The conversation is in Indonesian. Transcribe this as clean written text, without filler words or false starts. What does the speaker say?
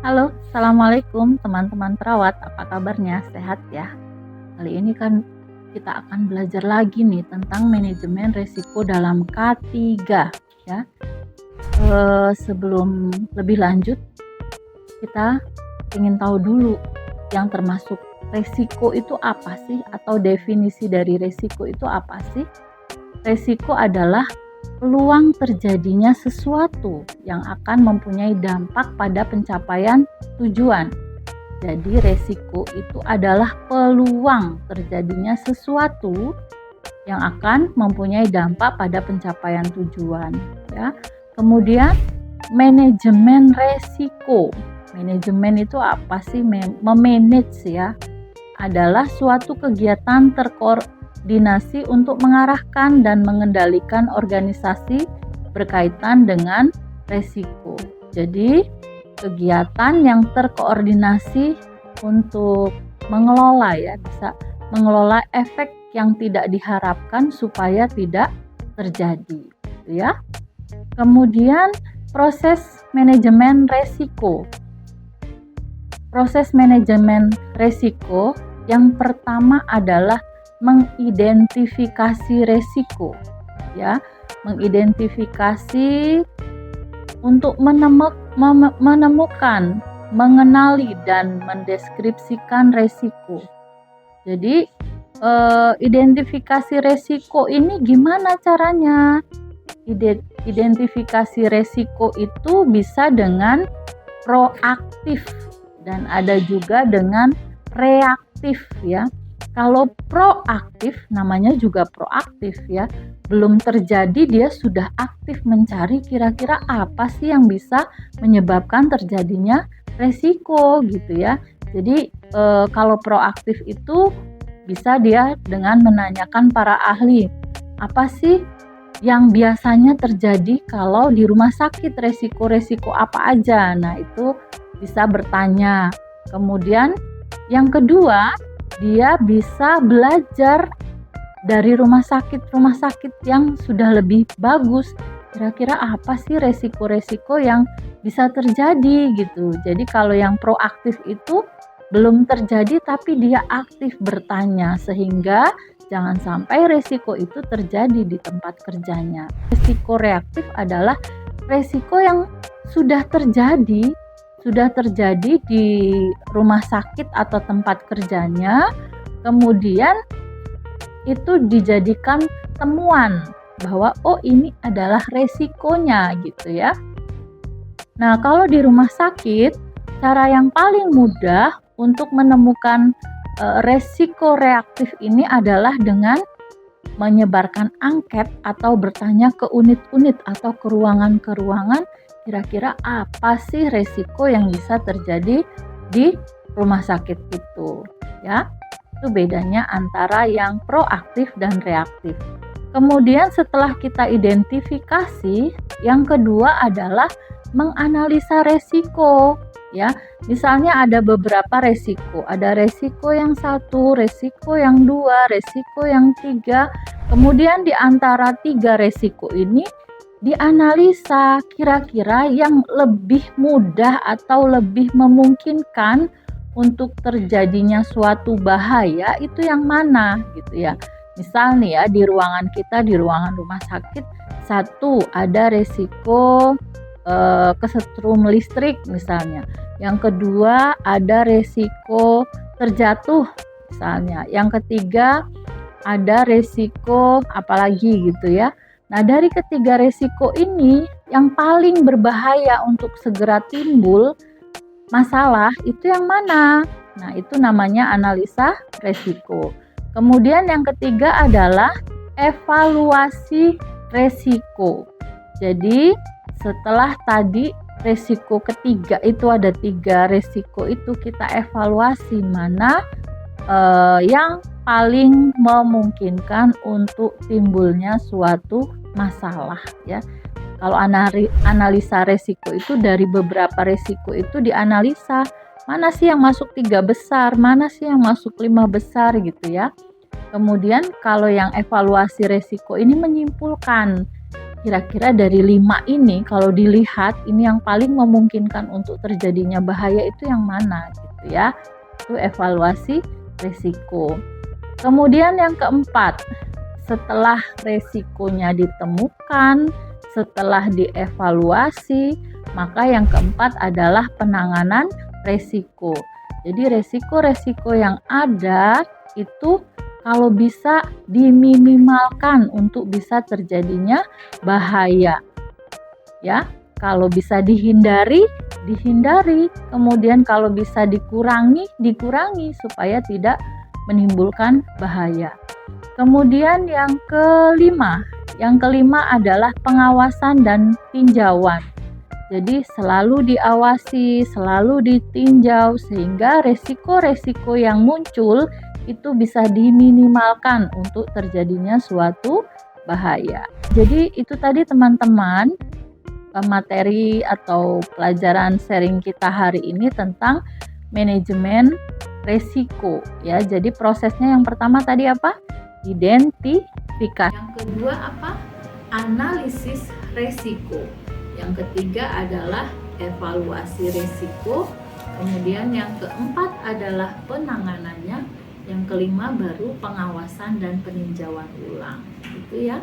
Halo, assalamualaikum teman-teman perawat. Apa kabarnya? Sehat ya? Kali ini kan kita akan belajar lagi nih tentang manajemen risiko dalam K3 ya. Sebelum lebih lanjut, kita ingin tahu dulu yang termasuk risiko itu apa sih, atau definisi dari risiko itu apa sih? Risiko adalah peluang terjadinya sesuatu yang akan mempunyai dampak pada pencapaian tujuan. Jadi resiko itu adalah peluang terjadinya sesuatu yang akan mempunyai dampak pada pencapaian tujuan, ya. Kemudian manajemen resiko. Manajemen itu apa sih? Memanage ya. Adalah suatu kegiatan dinasi untuk mengarahkan dan mengendalikan organisasi berkaitan dengan resiko. Jadi, kegiatan yang terkoordinasi untuk mengelola ya, bisa mengelola efek yang tidak diharapkan supaya tidak terjadi, ya. Kemudian proses manajemen resiko. Proses manajemen resiko yang pertama adalah mengidentifikasi resiko, ya, mengidentifikasi untuk menemukan, mengenali dan mendeskripsikan resiko. Jadi identifikasi resiko ini gimana caranya? Identifikasi resiko itu bisa dengan proaktif dan ada juga dengan reaktif ya. Kalau proaktif, namanya juga proaktif ya, belum terjadi dia sudah aktif mencari kira-kira apa sih yang bisa menyebabkan terjadinya resiko gitu ya. Jadi kalau proaktif itu bisa dia dengan menanyakan para ahli, apa sih yang biasanya terjadi kalau di rumah sakit, resiko-resiko apa aja. Nah itu bisa bertanya. Kemudian yang kedua, dia bisa belajar dari rumah sakit yang sudah lebih bagus. Kira-kira apa sih resiko-resiko yang bisa terjadi gitu. Jadi kalau yang proaktif itu belum terjadi tapi dia aktif bertanya, sehingga jangan sampai resiko itu terjadi di tempat kerjanya. Resiko reaktif adalah resiko yang sudah terjadi di rumah sakit atau tempat kerjanya, kemudian itu dijadikan temuan bahwa oh ini adalah resikonya gitu ya. Nah, kalau di rumah sakit, cara yang paling mudah untuk menemukan resiko reaktif ini adalah dengan menyebarkan angket atau bertanya ke unit-unit atau ke ruangan-ruangan, kira-kira apa sih resiko yang bisa terjadi di rumah sakit itu ya. Itu bedanya antara yang proaktif dan reaktif. Kemudian setelah kita identifikasi, yang kedua adalah menganalisa resiko ya. Misalnya ada beberapa resiko, ada resiko yang 1, resiko yang 2, resiko yang 3. Kemudian di antara 3 resiko ini dianalisa kira-kira yang lebih mudah atau lebih memungkinkan untuk terjadinya suatu bahaya itu yang mana gitu ya. Misal nih ya, di ruangan kita, di ruangan rumah sakit, 1 ada resiko kesetrum listrik misalnya. Yang kedua ada resiko terjatuh misalnya. Yang ketiga ada resiko apalagi gitu ya. Nah, dari ketiga resiko ini yang paling berbahaya untuk segera timbul masalah itu yang mana? Nah, itu namanya analisa resiko. Kemudian yang ketiga adalah evaluasi resiko. Jadi, setelah tadi resiko ketiga itu ada 3 resiko itu, kita evaluasi mana yang paling memungkinkan untuk timbulnya suatu masalah ya. Kalau analisa resiko itu dari beberapa resiko itu dianalisa, mana sih yang masuk 3 besar, mana sih yang masuk 5 besar gitu ya. Kemudian kalau yang evaluasi resiko ini menyimpulkan kira-kira dari 5 ini kalau dilihat ini yang paling memungkinkan untuk terjadinya bahaya itu yang mana gitu ya. Itu evaluasi resiko. Kemudian yang keempat, setelah resikonya ditemukan, setelah dievaluasi, maka yang keempat adalah penanganan resiko. Jadi resiko-resiko yang ada itu kalau bisa diminimalkan untuk bisa terjadinya bahaya. Ya, kalau bisa dihindari, dihindari. Kemudian kalau bisa dikurangi, dikurangi supaya tidak menimbulkan bahaya. Kemudian yang kelima adalah pengawasan dan tinjauan. Jadi selalu diawasi, selalu ditinjau sehingga resiko-resiko yang muncul itu bisa diminimalkan untuk terjadinya suatu bahaya. Jadi itu tadi teman-teman materi atau pelajaran sharing kita hari ini tentang manajemen resiko ya. Jadi prosesnya yang pertama tadi apa? Identifikasi. Yang kedua apa? Analisis resiko. Yang ketiga adalah evaluasi risiko. Kemudian yang keempat adalah penanganannya. Yang kelima baru pengawasan dan peninjauan ulang. Gitu ya.